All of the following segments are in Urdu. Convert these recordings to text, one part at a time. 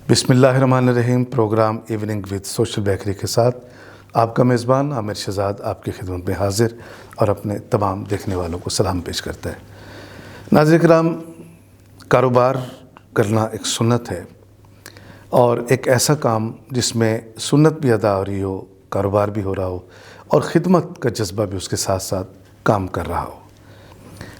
بسم اللہ الرحمن الرحیم۔ Programme evening with social bakery کے ساتھ آپ کا میزبان عامر شہزاد آپ کی خدمت میں حاضر اور اپنے تمام دیکھنے والوں کو سلام پیش کرتا ہے۔ ناظرین کرام، کاروبار کرنا ایک سنت ہے اور ایک ایسا کام جس میں سنت بھی ادا ہو رہی ہو، کاروبار بھی ہو رہا ہو اور خدمت کا جذبہ بھی اس کے ساتھ ساتھ کام کر رہا ہو۔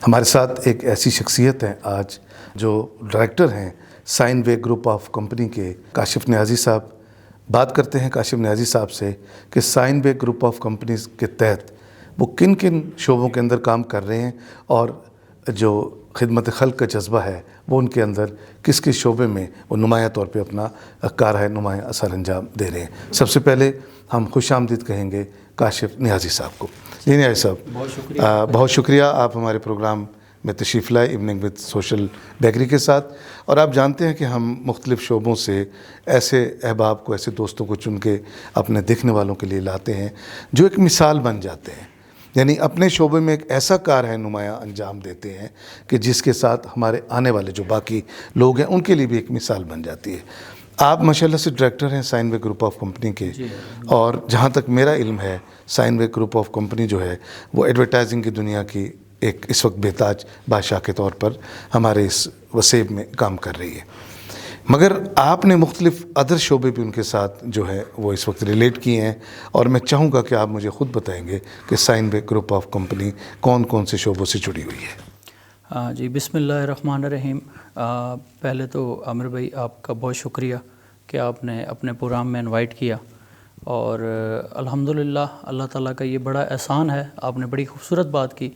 ہمارے ساتھ ایک ایسی شخصیت ہے آج جو ڈائریکٹر ہیں sign way group of company کے، کاشف نیازی صاحب۔ بات کرتے ہیں کاشف نیازی صاحب سے کہ sign way group of companies کے تحت وہ کن کن شعبوں کے اندر کام کر رہے ہیں اور جو خدمت خلق کا جذبہ ہے وہ ان کے اندر کس کس شعبے میں وہ نمایاں طور پہ اپنا کار ہے نمایاں اثر انجام دے رہے ہیں۔ سب سے پہلے ہم خوش آمدید کہیں گے کاشف نیازی صاحب کو۔ جی نیازی صاحب، بہت شکریہ آپ ہمارے پروگرام میں تشریف لائے ایوننگ وتھ سوشل بیکری کے ساتھ۔ اور آپ جانتے ہیں کہ ہم مختلف شعبوں سے ایسے احباب کو، ایسے دوستوں کو چن کے اپنے دیکھنے والوں کے لیے لاتے ہیں جو ایک مثال بن جاتے ہیں، یعنی اپنے شعبے میں ایک ایسا کار ہے نمایاں انجام دیتے ہیں کہ جس کے ساتھ ہمارے آنے والے جو باقی لوگ ہیں ان کے لیے بھی ایک مثال بن جاتی ہے۔ آپ ماشاءاللہ سے ڈائریکٹر ہیں sign way group of company کے، اور جہاں تک میرا علم ہے sign way group of company جو ہے وہ ایڈورٹائزنگ کی دنیا کی ایک اس وقت بےتاج بادشاہ کے طور پر ہمارے اس وسیب میں کام کر رہی ہے، مگر آپ نے مختلف ادر شعبے بھی ان کے ساتھ جو ہے وہ اس وقت ریلیٹ کیے ہیں، اور میں چاہوں گا کہ آپ مجھے خود بتائیں گے کہ sign way group of company کون کون سے شعبوں سے جڑی ہوئی ہے۔ جی بسم اللہ الرحمن الرحیم۔ پہلے تو عامر بھائی آپ کا بہت شکریہ کہ آپ نے اپنے پروگرام میں انوائٹ کیا، اور الحمدللہ اللہ تعالیٰ کا یہ بڑا احسان ہے۔ آپ نے بڑی خوبصورت بات کی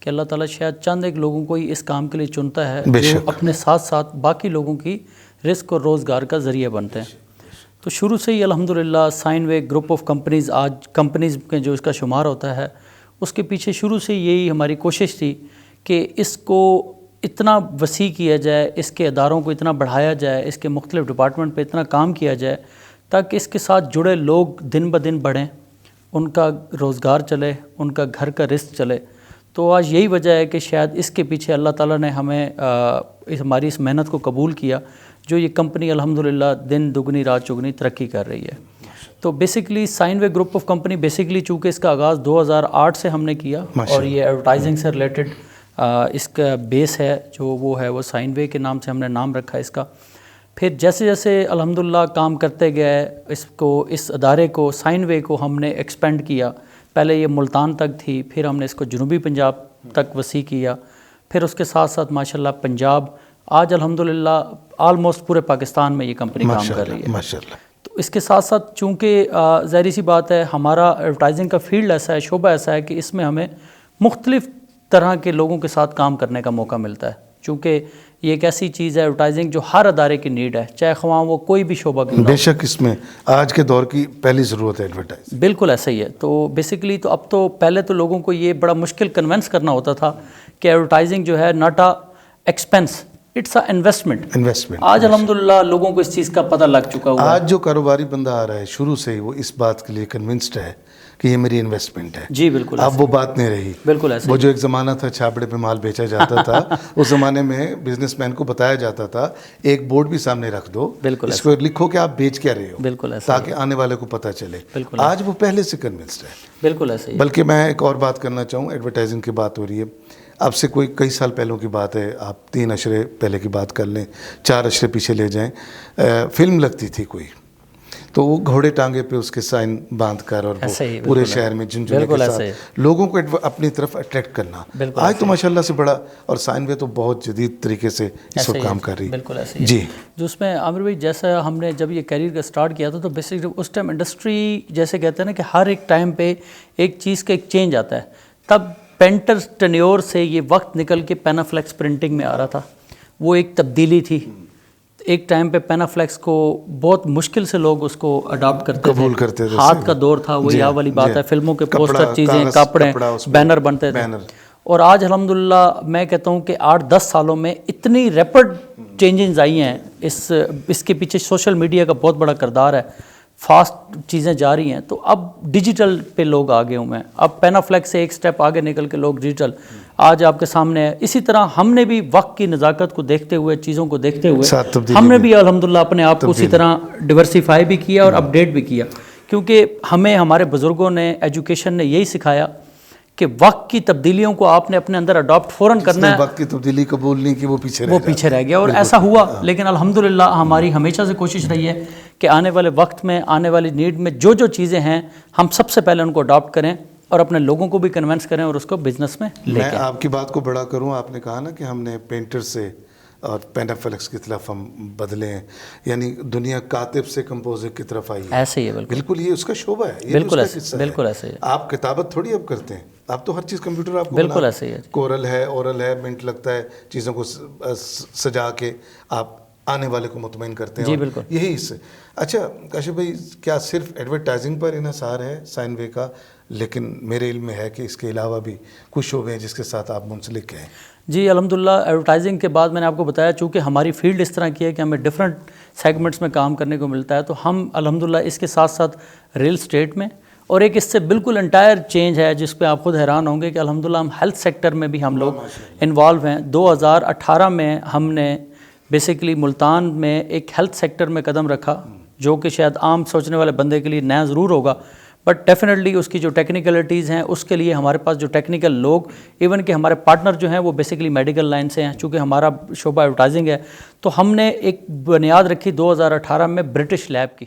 کہ اللہ تعالیٰ شاید چند ایک لوگوں کو ہی اس کام کے لیے چنتا ہے جو اپنے ساتھ ساتھ باقی لوگوں کی رزق اور روزگار کا ذریعہ بنتے ہیں۔ تو شروع سے ہی الحمدللہ sign way group of companies, آج کمپنیز میں جو اس کا شمار ہوتا ہے، اس کے پیچھے شروع سے یہی ہماری کوشش تھی کہ اس کو اتنا وسیع کیا جائے، اس کے اداروں کو اتنا بڑھایا جائے، اس کے مختلف ڈپارٹمنٹ پہ اتنا کام کیا جائے تاکہ اس کے ساتھ جڑے لوگ دن بدن بڑھیں، ان کا روزگار چلے، ان کا گھر کا رزق چلے۔ تو آج یہی وجہ ہے کہ شاید اس کے پیچھے اللہ تعالیٰ نے ہمیں ہماری اس محنت کو قبول کیا، جو یہ کمپنی الحمدللہ دن دگنی رات چگنی ترقی کر رہی ہے۔ تو basically sign way group of company basically چونکہ اس کا آغاز 2008 سے ہم نے کیا، اور یہ ایڈورٹائزنگ سے ریلیٹڈ اس کا بیس ہے جو وہ ہے وہ سائن وے کے نام سے ہم نے نام رکھا ہے اس کا۔ پھر جیسے جیسے الحمدللہ کام کرتے گئے اس ادارے کو، سائن وے کو ہم نے ایکسپینڈ کیا۔ پہلے یہ ملتان تک تھی، پھر ہم نے اس کو جنوبی پنجاب تک وسیع کیا، پھر اس کے ساتھ ساتھ ماشاءاللہ پنجاب، آج الحمدللہ آلموسٹ پورے پاکستان میں یہ کمپنی کام کر رہی ہے ماشاءاللہ۔ تو اس کے ساتھ ساتھ چونکہ ظاہری سی بات ہے ہمارا ایڈورٹائزنگ کا فیلڈ ایسا ہے، شعبہ ایسا ہے کہ اس میں ہمیں مختلف طرح کے لوگوں کے ساتھ کام کرنے کا موقع ملتا ہے، چونکہ یہ ایک ایسی چیز ہے ایڈورٹائزنگ جو ہر ادارے کی نیڈ ہے، چاہے خواہ وہ کوئی بھی شعبہ کیوں نہ ہو۔ بے شک اس میں آج کے دور کی پہلی ضرورت ہے ایڈورٹائزنگ۔ بالکل ایسا ہی ہے۔ تو بیسکلی تو اب تو پہلے تو لوگوں کو یہ بڑا مشکل کنونس کرنا ہوتا تھا کہ ایڈورٹائزنگ جو ہے not a expense, it's a investment. آج الحمدللہ لوگوں کو اس چیز کا پتہ لگ چکا ہوا ہے۔ آج جو کاروباری بندہ آ رہا ہے شروع سے ہی وہ اس بات کے لیے کنونسڈ ہے کہ یہ میری انویسٹمنٹ ہے۔ جی بالکل، اب وہ بات نہیں رہی۔ بالکل ایسا وہ جو ایک زمانہ تھا چھاپڑے پہ مال بیچا جاتا تھا، اس زمانے میں بزنس مین کو بتایا جاتا تھا ایک بورڈ بھی سامنے رکھ دو، اس کو لکھو کہ آپ بیچ کیا رہے ہو، بالکل ایسا، تاکہ آنے والے کو پتہ چلے۔ آج وہ پہلے سے کنونسڈ ہے۔ بالکل ایسا ہی۔ بلکہ میں ایک اور بات کرنا چاہوں، ایڈورٹائزنگ کی بات ہو رہی ہے، اب سے کئی سال پہلوں کی بات ہے، آپ 3 اشرے پہلے کی بات کر لیں، 4 اشرے پیچھے لے جائیں، فلم لگتی تھی کوئی، تو وہ گھوڑے ٹانگے پہ اس کے سائن باندھ کر اور پورے شہر میں جھنجھونے کے ساتھ لوگوں کو اپنی طرف اٹریکٹ کرنا۔ آج تو ماشاءاللہ سے بڑا، اور سائن وے تو بہت جدید طریقے سے اس وقت کام کر رہی ہے۔ بالکل ایسے ہی جی، جو اس میں عامر بھائی جیسا ہم نے جب یہ کیریئر کا سٹارٹ کیا تھا تو بیسکلی اس ٹائم انڈسٹری جیسے کہتے ہیں نا کہ ہر ایک ٹائم پہ ایک چیز کا ایک چینج آتا ہے، تب پینٹر ٹینیور سے یہ وقت نکل کے پینافلیکس پرنٹنگ میں آ رہا تھا، وہ ایک تبدیلی تھی۔ ایک ٹائم پہ پینافلیکس کو بہت مشکل سے لوگ اس کو اڈاپٹ کرتے تھے، قبول کرتے تھے، ہاتھ کا دور تھا، وہ یہ والی بات ہے، فلموں کے پوسٹر، چیزیں، کپڑے، بینر بنتے تھے۔ اور آج الحمدللہ میں کہتا ہوں کہ 8-10 سالوں میں اتنی ریپڈ چینجز آئی ہیں، اس کے پیچھے سوشل میڈیا کا بہت بڑا کردار ہے، فاسٹ چیزیں جا رہی ہیں، تو اب ڈیجیٹل پہ لوگ آگے ہوئے ہیں۔ اب پینافلیکس سے ایک سٹیپ آگے نکل کے لوگ ڈیجیٹل، آج آپ کے سامنے ہے. اسی طرح ہم نے بھی وقت کی نزاکت کو دیکھتے ہوئے, چیزوں کو دیکھتے ہوئے ہم نے بھی الحمدللہ اپنے آپ کو اسی طرح ڈیورسیفائی بھی کیا اور اپڈیٹ بھی کیا, کیونکہ ہمیں ہمارے بزرگوں نے, ایجوکیشن نے یہی سکھایا کہ وقت کی تبدیلیوں کو آپ نے اپنے اندر اڈاپٹ فوراً کرنا ہے. وقت کی تبدیلی قبول نہیں کی وہ پیچھے رہ گیا, اور ایسا ہوا. لیکن الحمدللہ ہماری ہمیشہ سے کوشش رہی ہے کہ آنے والے وقت میں, آنے والی نیڈ میں جو چیزیں ہیں ہم سب سے پہلے ان کو اڈاپٹ کریں اور اپنے لوگوں کو بھی کنونس کریں اور اس کو بزنس میں لے کے. میں آپ کی بات کو بڑا کروں, آپ نے کہا نا کہ ہم نے پینٹر سے اور پینافلیکس کی طرف ہم بدلے ہیں, یعنی دنیا کاتب سے کمپوزر کی طرف آئی ہے. ایسے ہی ہے, بالکل یہ اس کا شعبہ ہے, بالکل ایسے ہی ہے. آپ کتابت تھوڑی اب کرتے ہیں, آپ تو ہر چیز کمپیوٹر آپ کو بالکل ایسے ہی ہے. کورل ہے, اورل ہے, منٹ لگتا ہے, چیزوں کو سجا کے آپ آنے والے کو مطمئن کرتے ہیں. جی بالکل, یہی اس سے. اچھا کاشف بھائی, کیا صرف ایڈورٹائزنگ پر انحصار ہے سائن وے کا؟ لیکن میرے علم میں ہے کہ اس کے علاوہ بھی کچھ شعبے ہیں جس کے ساتھ آپ منسلک ہیں. جی الحمدللہ, ایڈورٹائزنگ کے بعد میں نے آپ کو بتایا چونکہ ہماری فیلڈ اس طرح کی ہے کہ ہمیں ڈفرینٹ سیگمنٹس میں کام کرنے کو ملتا ہے, تو ہم الحمدللہ اس کے ساتھ ساتھ ریل اسٹیٹ میں, اور ایک اس سے بالکل انٹائر چینج ہے جس پہ آپ خود حیران ہوں گے کہ الحمدللہ ہم ہیلتھ سیکٹر میں بھی ہم لوگ انوالو ہیں. 2018 میں ہم نے بیسیکلی ملتان میں ایک ہیلتھ سیکٹر میں قدم رکھا, جو کہ شاید عام سوچنے والے بندے کے لیے نیا ضرور ہوگا, بٹ ڈیفینیٹلی اس کی جو ٹیکنیکلٹیز ہیں اس کے لیے ہمارے پاس جو ٹیکنیکل لوگ, ایون کہ ہمارے پارٹنر جو ہیں وہ بیسیکلی میڈیکل لائن سے ہیں. چونکہ ہمارا شعبہ ایڈورٹائزنگ ہے تو ہم نے ایک بنیاد رکھی 2018 میں برٹش لیب کی.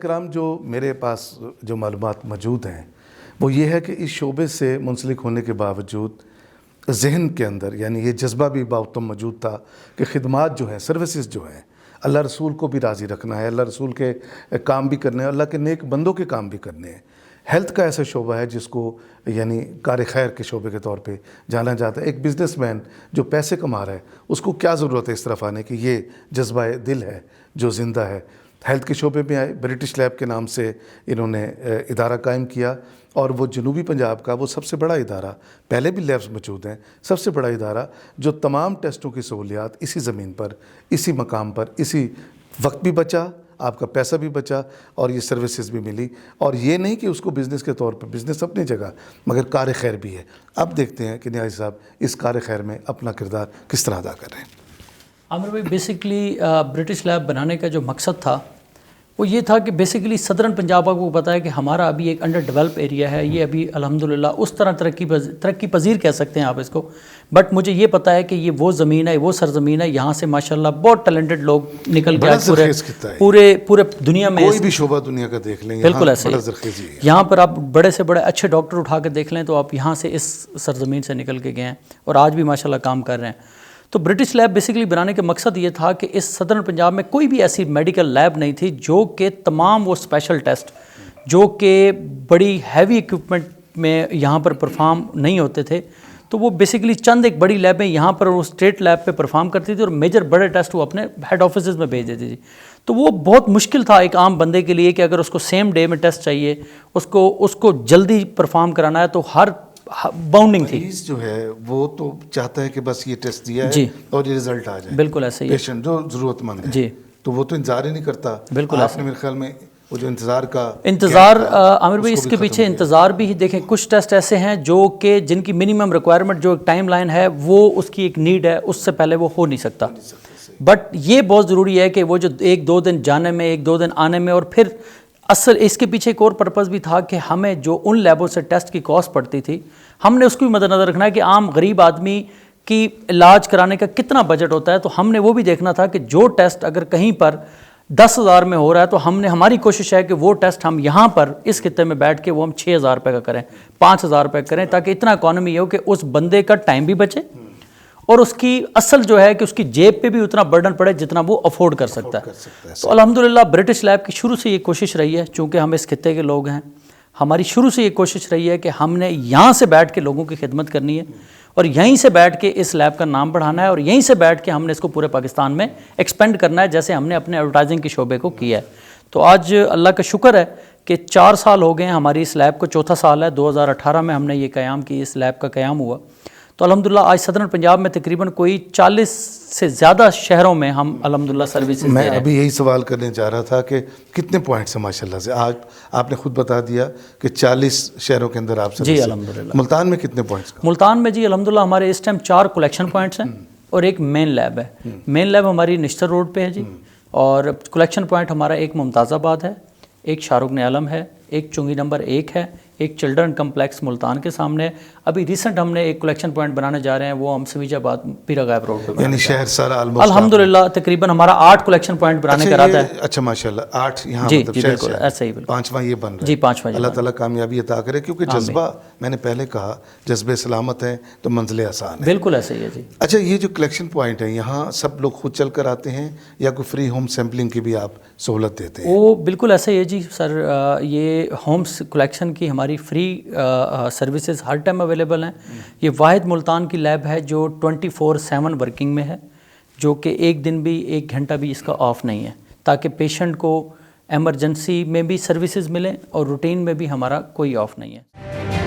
کرام, جو میرے پاس جو معلومات موجود ہیں وہ یہ ہے کہ اس شعبے سے منسلک ہونے کے باوجود ذہن کے اندر یعنی یہ جذبہ بھی باوتم موجود تھا کہ خدمات جو ہیں, سروسز جو ہیں, اللہ رسول کو بھی راضی رکھنا ہے, اللہ رسول کے کام بھی کرنے ہیں, اللہ کے نیک بندوں کے کام بھی کرنے ہیں. ہیلتھ کا ایسا شعبہ ہے جس کو یعنی کار خیر کے شعبے کے طور پہ جانا جاتا ہے. ایک بزنس مین جو پیسے کما رہا ہے اس کو کیا ضرورت ہے اس طرف آنے کی؟ یہ جذبہ دل ہے جو زندہ ہے. ہیلتھ کے شعبے میں آئے, برٹش لیب کے نام سے انہوں نے ادارہ قائم کیا, اور وہ جنوبی پنجاب کا وہ سب سے بڑا ادارہ, پہلے بھی لیبس موجود ہیں, سب سے بڑا ادارہ جو تمام ٹیسٹوں کی سہولیات اسی زمین پر, اسی مقام پر, اسی وقت بھی بچا, آپ کا پیسہ بھی بچا, اور یہ سروسز بھی ملی. اور یہ نہیں کہ اس کو بزنس کے طور پر, بزنس اپنی جگہ مگر کار خیر بھی ہے. اب دیکھتے ہیں کہ نیازی صاحب اس کار خیر میں اپنا کردار کس طرح ادا کر رہے ہیں. عامر بھائی, بیسکلی برٹش لیب بنانے کا جو مقصد تھا وہ یہ تھا کہ بیسیکلی صدرن پنجاب کو پتہ ہے کہ ہمارا ابھی ایک انڈر ڈیولپ ایریا ہے, یہ ابھی الحمدللہ اس طرح ترقی پذیر کہہ سکتے ہیں آپ اس کو, بٹ مجھے یہ پتہ ہے کہ یہ وہ زمین ہے, وہ سرزمین ہے, یہاں سے ماشاءاللہ بہت ٹیلنٹڈ لوگ نکل کے پورے دنیا میں, کوئی بھی شعبہ دنیا کا دیکھ لیں, بالکل ایسے یہاں پر آپ بڑے سے بڑے اچھے ڈاکٹر اٹھا کے دیکھ لیں تو آپ یہاں سے اس سرزمین سے نکل کے گئے ہیں اور آج بھی ماشاءاللہ کام کر رہے ہیں. تو برٹش لیب بیسیکلی بنانے کا مقصد یہ تھا کہ اس صدرن پنجاب میں کوئی بھی ایسی میڈیکل لیب نہیں تھی جو کہ تمام وہ اسپیشل ٹیسٹ جو کہ بڑی ہیوی ایکوپمنٹ میں یہاں پر پرفارم نہیں ہوتے تھے, تو وہ بیسیکلی چند ایک بڑی لیبیں یہاں پر وہ اسٹیٹ لیب پہ پرفارم کرتی تھی اور میجر بڑے ٹیسٹ وہ اپنے ہیڈ آفیسز میں بھیج دیتی تھی. تو وہ بہت مشکل تھا ایک عام بندے کے لیے کہ اگر اس کو سیم ڈے میں ٹیسٹ چاہیے, اس کو جلدی پرفارم کرانا ہے, تو ہر باؤنڈنگ تھی. مریض جو ہے وہ تو چاہتا ہے کہ بس یہ ٹیسٹ دیا ہے اور یہ رزلٹ آ جائے. بالکل ایسے ہی. پیشنٹ جو ضرورت مند ہے جی تو وہ تو انتظار ہی نہیں کرتا. بالکل آپ نے میرے خیال میں وہ جو انتظار عامر بھائی, اس کے پیچھے انتظار بھی دیکھیں, کچھ ٹیسٹ ایسے ہیں جو کہ جن کی منیمم ریکوائرمنٹ جو ٹائم لائن ہے وہ اس کی ایک نیڈ ہے, اس سے پہلے وہ ہو نہیں سکتا. بٹ یہ بہت ضروری ہے کہ وہ جو 1-2 دن جانے میں, 1-2 دن آنے میں, اور پھر اصل اس کے پیچھے ایک اور پرپز بھی تھا کہ ہمیں جو ان لیبوں سے ٹیسٹ کی کاسٹ پڑتی تھی, ہم نے اس کو بھی مد نظر رکھنا ہے کہ عام غریب آدمی کی علاج کرانے کا کتنا بجٹ ہوتا ہے. تو ہم نے وہ بھی دیکھنا تھا کہ جو ٹیسٹ اگر کہیں پر 10,000 میں ہو رہا ہے تو ہماری کوشش ہے کہ وہ ٹیسٹ ہم یہاں پر اس خطے میں بیٹھ کے وہ ہم 6,000 روپے کا کریں, 5,000 روپے کا کریں, تاکہ اتنا اکانومی ہو کہ اس بندے کا ٹائم بھی بچے اور اس کی اصل جو ہے کہ اس کی جیب پہ بھی اتنا برڈن پڑے جتنا وہ افورڈ کر سکتا ہے. تو الحمدللہ برٹش لیب کی شروع سے یہ کوشش رہی ہے, چونکہ ہم اس خطے کے لوگ ہیں, ہماری شروع سے یہ کوشش رہی ہے کہ ہم نے یہاں سے بیٹھ کے لوگوں کی خدمت کرنی ہے. اور یہیں سے بیٹھ کے اس لیب کا نام بڑھانا ہے اور یہیں سے بیٹھ کے ہم نے اس کو پورے پاکستان میں ایکسپینڈ کرنا ہے جیسے ہم نے اپنے ایڈورٹائزنگ کے شعبے کو کیا ہے. تو آج اللہ کا شکر ہے کہ 4 سال ہو گئے ہیں ہماری اس لیب کو, 4تھا سال ہے. 2018 میں ہم نے یہ قیام کی, اس لیب کا قیام ہوا. تو الحمدللہ آج صدرن پنجاب میں تقریباً کوئی 40 سے زیادہ شہروں میں ہم الحمدللہ سروسز میں ابھی یہی سوال کرنے جا رہا تھا کہ کتنے پوائنٹس ہیں ماشاءاللہ سے. آج آپ نے خود بتا دیا کہ 40 شہروں کے اندر آپ جی الحمدللہ. ملتان میں کتنے پوائنٹس؟ ملتان میں جی الحمدللہ ہمارے اس ٹائم 4 کلیکشن پوائنٹس ہیں اور ایک مین لیب ہے. مین لیب ہماری نشتر روڈ پہ ہے جی, اور کلیکشن پوائنٹ ہمارا ایک ممتاز آباد ہے, ایک شاہ رخ نے عالم ہے, ایک چنگی نمبر 1 ہے, ایک چلڈرن کمپلیکس ملتان کے سامنے. ابھی ریسنٹ ہم نے ایک کلیکشن پوائنٹ بنانے جا رہے ہیں, وہ ہم سمیج آباد پیرا غائب روڈ پہ, یعنی شہر سارا الحمدللہ تقریباً ہمارا 8 کلیکشن پوائنٹ بنانے کا ارادہ ہے. اچھا ماشاءاللہ 8 یہاں جی مطلب جی شہر بالکل ایسا ہی, بالکل 5واں یہ بن رہا ہے. جی 5واں. اللہ تعالیٰ کامیابی عطا کرے, کیونکہ جذبہ میں نے پہلے کہا جذبے سلامت ہیں تو منزلیں آسان ہیں. بالکل ایسا ہی ہے جی. اچھا یہ جو کلیکشن پوائنٹ ہیں یہاں سب لوگ خود چل کر آتے ہیں یا کوئی فری ہوم سیمپلنگ کی بھی آپ سہولت دیتے ہیں؟ وہ بالکل ایسا ہی ہے جی سر. یہ ہوم کلیکشن کی ہماری فری سروسز ہر ٹائم اویلیبل ہیں. یہ واحد ملتان کی لیب ہے جو 24/7 ورکنگ میں ہے, جو کہ ایک دن بھی 1 گھنٹہ بھی اس کا آف نہیں ہے, تاکہ پیشنٹ کو ایمرجنسی میں بھی سروسز ملیں اور روٹین میں بھی ہمارا کوئی آف نہیں ہے.